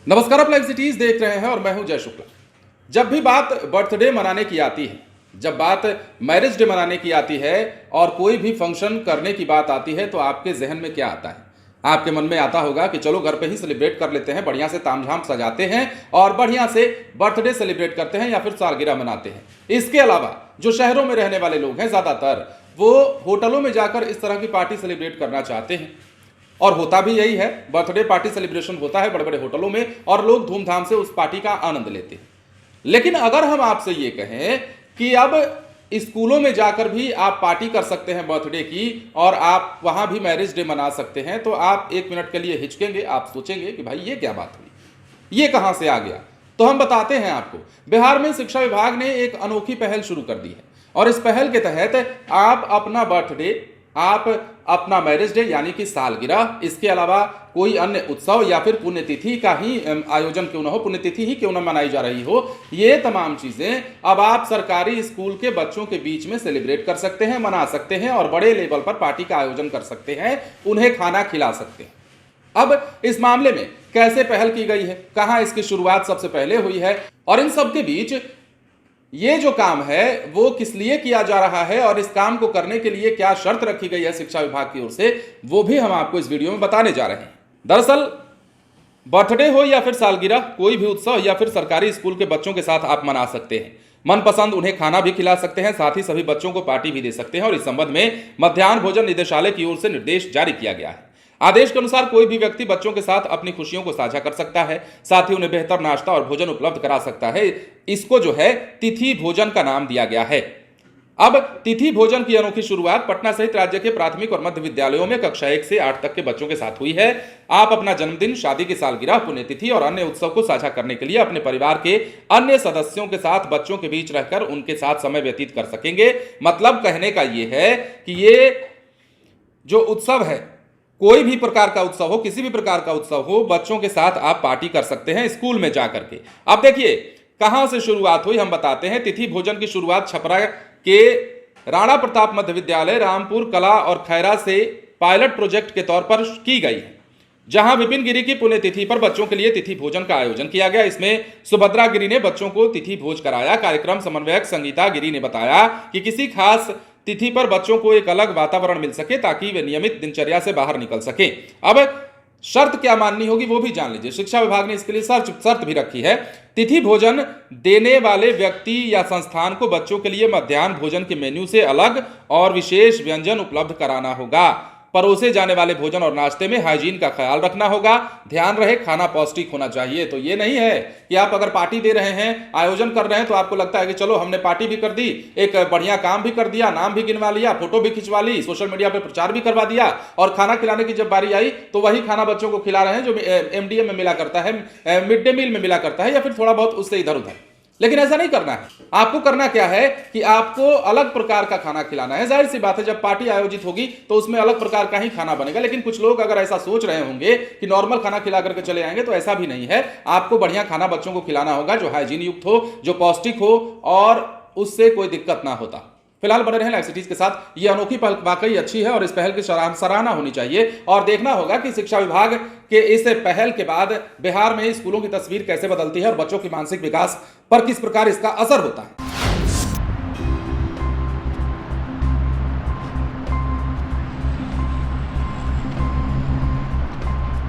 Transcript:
नमस्कार, आप live cities देख रहे हैं और मैं हूं जय शुक्ला। जब भी बात बर्थडे मनाने की आती है, जब बात मैरिज डे मनाने की आती है और कोई भी फंक्शन करने की बात आती है, तो आपके जहन में क्या आता है? आपके मन में आता होगा कि चलो घर पे ही सेलिब्रेट कर लेते हैं, बढ़िया से तामझाम सजाते हैं और बढ़िया से बर्थडे सेलिब्रेट करते हैं या फिर सालगिरह मनाते हैं। इसके अलावा जो शहरों में रहने वाले लोग हैं, ज़्यादातर वो होटलों में जाकर इस तरह की पार्टी सेलिब्रेट करना चाहते हैं और होता भी यही है। बर्थडे पार्टी सेलिब्रेशन होता है बड़े बड़े होटलों में और लोग धूमधाम से उस पार्टी का आनंद लेते हैं। लेकिन अगर हम आपसे ये कहें कि अब स्कूलों में जाकर भी आप पार्टी कर सकते हैं बर्थडे की और आप वहां भी मैरिज डे मना सकते हैं, तो आप एक मिनट के लिए हिचकेंगे, आप सोचेंगे कि भाई ये क्या बात हुई, ये कहां से आ गया। तो हम बताते हैं आपको, बिहार में शिक्षा विभाग ने एक अनोखी पहल शुरू कर दी है और इस पहल के तहत आप अपना बर्थडे, आप अपना मैरिज डे यानी कि सालगिरह, इसके अलावा कोई अन्य उत्सव या फिर पुण्यतिथि का ही आयोजन क्यों ना हो, पुण्यतिथि ही क्यों ना मनाई जा रही हो, ये तमाम चीजें अब आप सरकारी स्कूल के बच्चों के बीच में सेलिब्रेट कर सकते हैं, मना सकते हैं और बड़े लेवल पर पार्टी का आयोजन कर सकते हैं, उन्हें खाना खिला सकते हैं। अब इस मामले में कैसे पहल की गई है, कहां इसकी शुरुआत सबसे पहले हुई है और इन सबके बीच ये जो काम है वो किस लिए किया जा रहा है और इस काम को करने के लिए क्या शर्त रखी गई है शिक्षा विभाग की ओर से, वो भी हम आपको इस वीडियो में बताने जा रहे हैं। दरअसल बर्थडे हो या फिर सालगिरह, कोई भी उत्सव या फिर सरकारी स्कूल के बच्चों के साथ आप मना सकते हैं। मनपसंद उन्हें खाना भी खिला सकते हैं, साथ ही सभी बच्चों को पार्टी भी दे सकते हैं और इस संबंध में मध्याह्न भोजन निदेशालय की ओर से निर्देश जारी किया गया है। आदेश के अनुसार कोई भी व्यक्ति बच्चों के साथ अपनी खुशियों को साझा कर सकता है, साथ ही उन्हें बेहतर नाश्ता और भोजन उपलब्ध करा सकता है। इसको जो है तिथि भोजन का नाम दिया गया है। अब तिथि भोजन की अनोखी शुरुआत पटना सहित राज्य के प्राथमिक और मध्य विद्यालयों में कक्षा 1 से 8 तक के बच्चों के साथ हुई है। आप अपना जन्मदिन, शादी की सालगिरह, पुण्यतिथि और अन्य उत्सव को साझा करने के लिए अपने परिवार के अन्य सदस्यों के साथ बच्चों के बीच रहकर उनके साथ समय व्यतीत कर सकेंगे। मतलब कहने का यह है कि ये जो उत्सव है, कोई भी प्रकार का उत्सव हो, किसी भी प्रकार का उत्सव हो, बच्चों के साथ आप पार्टी कर सकते हैं स्कूल में जाकर के। अब देखिए कहां से शुरुआत हुई, हम बताते हैं। तिथि भोजन की शुरुआत छपरा के राणा प्रताप मध्य विद्यालय, रामपुर कला और खैरा से पायलट प्रोजेक्ट के तौर पर की गई है, जहां विपिन गिरी की पुण्यतिथि पर बच्चों के लिए तिथि भोजन का आयोजन किया गया। इसमें सुभद्रा गिरी ने बच्चों को तिथि भोज कराया। कार्यक्रम समन्वयक संगीता गिरी ने बताया कि किसी खास तिथि पर बच्चों को एक अलग वातावरण मिल सके ताकि वे नियमित दिनचर्या से बाहर निकल सके। अब शर्त क्या माननी होगी वो भी जान लीजिए। शिक्षा विभाग ने इसके लिए शर्त भी रखी है। तिथि भोजन देने वाले व्यक्ति या संस्थान को बच्चों के लिए मध्याह्न भोजन के मेन्यू से अलग और विशेष व्यंजन उपलब्ध कराना होगा। परोसे जाने वाले भोजन और नाश्ते में हाइजीन का ख्याल रखना होगा। ध्यान रहे खाना पौष्टिक होना चाहिए। तो ये नहीं है कि आप अगर पार्टी दे रहे हैं, आयोजन कर रहे हैं, तो आपको लगता है कि चलो हमने पार्टी भी कर दी, एक बढ़िया काम भी कर दिया, नाम भी गिनवा लिया, फोटो भी खिंचवा ली, सोशल मीडिया पर प्रचार भी करवा दिया और खाना खिलाने की जब बारी आई तो वही खाना बच्चों को खिला रहे हैं जो MDM में मिला करता है, मिड डे मील में मिला करता है या फिर थोड़ा बहुत उससे इधर उधर। लेकिन ऐसा नहीं करना है। आपको करना क्या है कि आपको अलग प्रकार का खाना खिलाना है। जाहिर सी बात है, जब पार्टी आयोजित होगी तो उसमें अलग प्रकार का ही खाना बनेगा। लेकिन कुछ लोग अगर ऐसा सोच रहे होंगे कि नॉर्मल खाना खिला करके चले आएंगे, तो ऐसा भी नहीं है। आपको बढ़िया खाना बच्चों को खिलाना होगा जो हाइजीन युक्त हो, जो पौष्टिक हो और उससे कोई दिक्कत ना होता। फिलहाल बने रहें लाइव सिटीज के साथ। ये अनोखी पहल वाकई अच्छी है और इस पहल की सराहना होनी चाहिए और देखना होगा कि शिक्षा विभाग के इस पहल के बाद बिहार में स्कूलों की तस्वीर कैसे बदलती है और बच्चों के मानसिक विकास पर किस प्रकार इसका असर होता है।